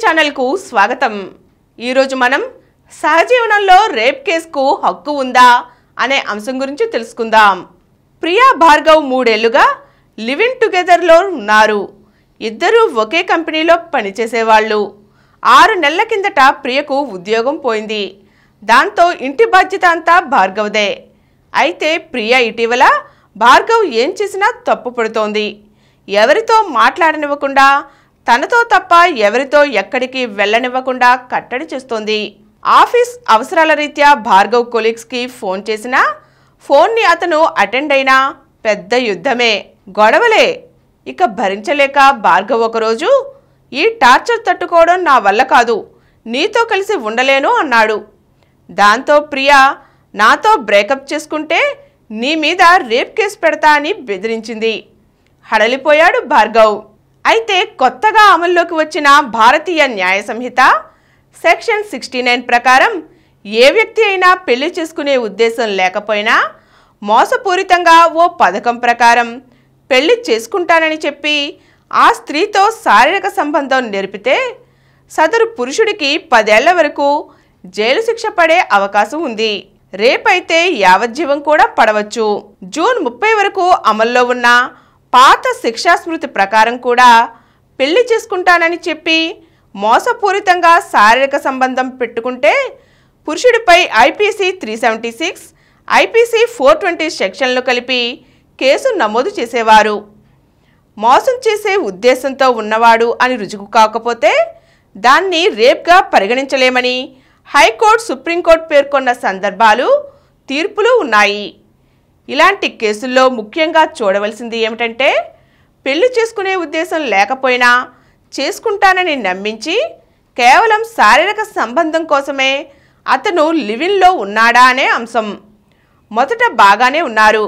Channel కు స్వాగతం। ఈ రోజు మనం సహజీవనంలో రేప్ కేసుకు హక్కు ఉందా అనే అంశం గురించి తెలుసుకుందాం। ప్రియా భార్గవ్ 3 ఏళ్లుగా లివ్ ఇన్ టుగెదర్ లో ఉన్నారు। ఇద్దరు ఒకే కంపెనీలో పనిచేసేవాళ్ళు। 6 నెలల కిందట ప్రియకు ఉద్యోగం పోయింది। దాంతో ఇంటి బాధ్యత అంతా భార్గవ్దే। అయితే ప్రియా ఇటీవల భార్గవ్ ఏం చేసినా తప్పు పడుతోంది। ఎవరితో మాట్లాడనివ్వకుండా తనతో తప్ప ఎవరితో ఎక్కడికి వెళ్ళనివ్వకుండా కట్టడి చేస్తోంది। ఆఫీస్ అవసరాల రీత్యా భార్గవ్ కొలీగ్స్ కి ఫోన్ చేసినా ఫోన్ ని అతను అటెండ్ అయినా పెద్ద యుద్ధమే, గొడవలే। ఇక భరించలేక భార్గవ్ ఒకరోజు ఈ టార్చర్ తట్టుకోవడం నా వల్ల కాదు, నీతో కలిసి ఉండలేను అన్నాడు। దాంతో ప్రియా నాతో బ్రేకప్ చేసుకుంటే నీ మీద రేప్ కేసు పెడతా అని బెదిరించింది। హడలిపోయాడు భార్గవ్। అయితే కొత్తగా అమల్లోకి వచ్చిన భారతీయ న్యాయ సంహిత సెక్షన్ 69 ప్రకారం ఏ వ్యక్తి అయినా పెళ్లి చేసుకునే ఉద్దేశం లేకపోయినా మోసపూరితంగా ఓ పథకం ప్రకారం పెళ్లి చేసుకుంటానని చెప్పి ఆ స్త్రీతో శారీరక సంబంధం నెరిపితే సదరు పురుషుడికి 10 ఏళ్ల వరకు జైలు శిక్ష పడే అవకాశం ఉంది। రేపైతే యావజ్జీవం కూడా పడవచ్చు। జూన్ 30 వరకు అమల్లో ఉన్న పాత శిక్షా స్మృతి ప్రకారం కూడా పెళ్లి చేసుకుంటానని చెప్పి మోసపూరితంగా శారీరక సంబంధం పెట్టుకుంటే పురుషుడిపై ఐపీసీ 376, ఐపీసీ 420 సెక్షన్లు కలిపి కేసు నమోదు చేసేవారు। మోసం చేసే ఉద్దేశంతో ఉన్నవాడు అని రుజువు కాకపోతే దాన్ని రేప్గా పరిగణించలేమని హైకోర్టు, సుప్రీంకోర్టు పేర్కొన్న సందర్భాలు, తీర్పులు ఉన్నాయి। ఇలాంటి కేసుల్లో ముఖ్యంగా చూడవలసింది ఏమిటంటే పెళ్లి చేసుకునే ఉద్దేశం లేకపోయినా చేసుకుంటానని నమ్మించి కేవలం శారీరక సంబంధం కోసమే అతను లివిన్లో ఉన్నాడా అనే అంశం। మొదట బాగానే ఉన్నారు,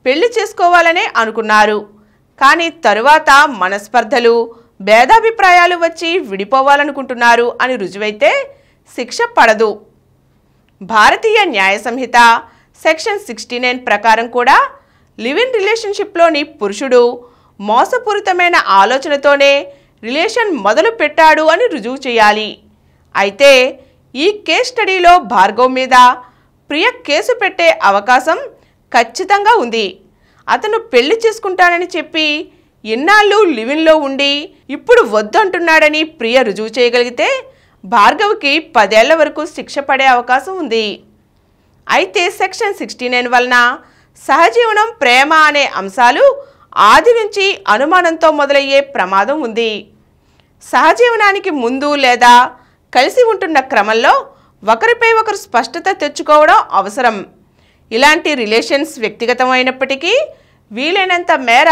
పెళ్లి చేసుకోవాలనే అనుకున్నారు, కానీ తరువాత మనస్పర్ధలు, భేదాభిప్రాయాలు వచ్చి విడిపోవాలనుకుంటున్నారు అని రుజువైతే శిక్ష పడదు। భారతీయ న్యాయ సంహిత సెక్షన్ 69 ప్రకారం కూడా లివ్ ఇన్ రిలేషన్షిప్లోని పురుషుడు మోసపూరితమైన ఆలోచనతోనే రిలేషన్ మొదలు పెట్టాడు అని రుజువు చేయాలి। అయితే ఈ కేస్ స్టడీలో భార్గవ్ మీద ప్రియ కేసు పెట్టే అవకాశం ఖచ్చితంగా ఉంది। అతను పెళ్లి చేసుకుంటానని చెప్పి ఇన్నాళ్ళు లివిన్లో ఉండి ఇప్పుడు వద్దంటున్నాడని ప్రియ రుజువు చేయగలిగితే భార్గవ్కి 10 ఏళ్ల వరకు శిక్ష పడే అవకాశం ఉంది। అయితే సెక్షన్ 69 వలన సహజీవనం, ప్రేమ అనే అంశాలు ఆది నుంచి అనుమానంతో మొదలయ్యే ప్రమాదం ఉంది। సహజీవనానికి ముందు లేదా కలిసి ఉంటున్న క్రమంలో ఒకరిపై ఒకరు స్పష్టత తెచ్చుకోవడం అవసరం। ఇలాంటి రిలేషన్స్ వ్యక్తిగతమైనప్పటికీ వీలైనంత మేర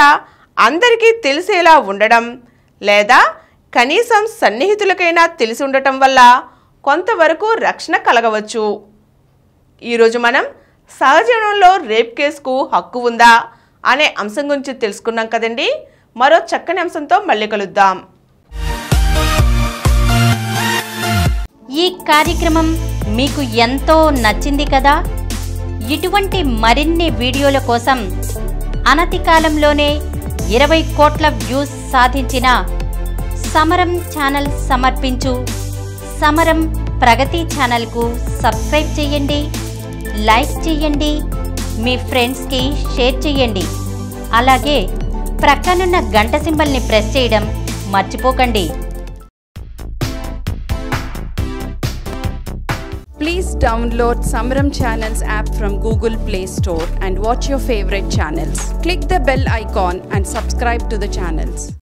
అందరికీ తెలిసేలా ఉండడం లేదా కనీసం సన్నిహితులకైనా తెలిసి ఉండటం వల్ల కొంతవరకు రక్షణ కలగవచ్చు। ఈరోజు మనం సహజీవనంలో రేప్ కేసుకు హక్కు ఉందా అనే అంశం గురించి తెలుసుకున్నాం కదండి। మరో చక్కని అంశంతో మళ్ళీ కలుద్దాం। ఈ కార్యక్రమం మీకు ఎంతో నచ్చింది కదా। ఇటువంటి మరిన్ని వీడియోల కోసం అనతి కాలంలోనే 20 కోట్ల వ్యూస్ సాధించిన సమరం ఛానల్ సమర్పించు సమరం ప్రగతి ఛానల్కు సబ్స్క్రైబ్ చేయండి, లైక్ చేయండి, మీ ఫ్రెండ్స్కి షేర్ చేయండి। అలాగే ప్రక్కనున్న గంట సింబల్ని ప్రెస్ చేయడం మర్చిపోకండి। Please download Samaram Channels app from Google Play Store and watch your favorite channels. Click the bell icon and subscribe to the channels.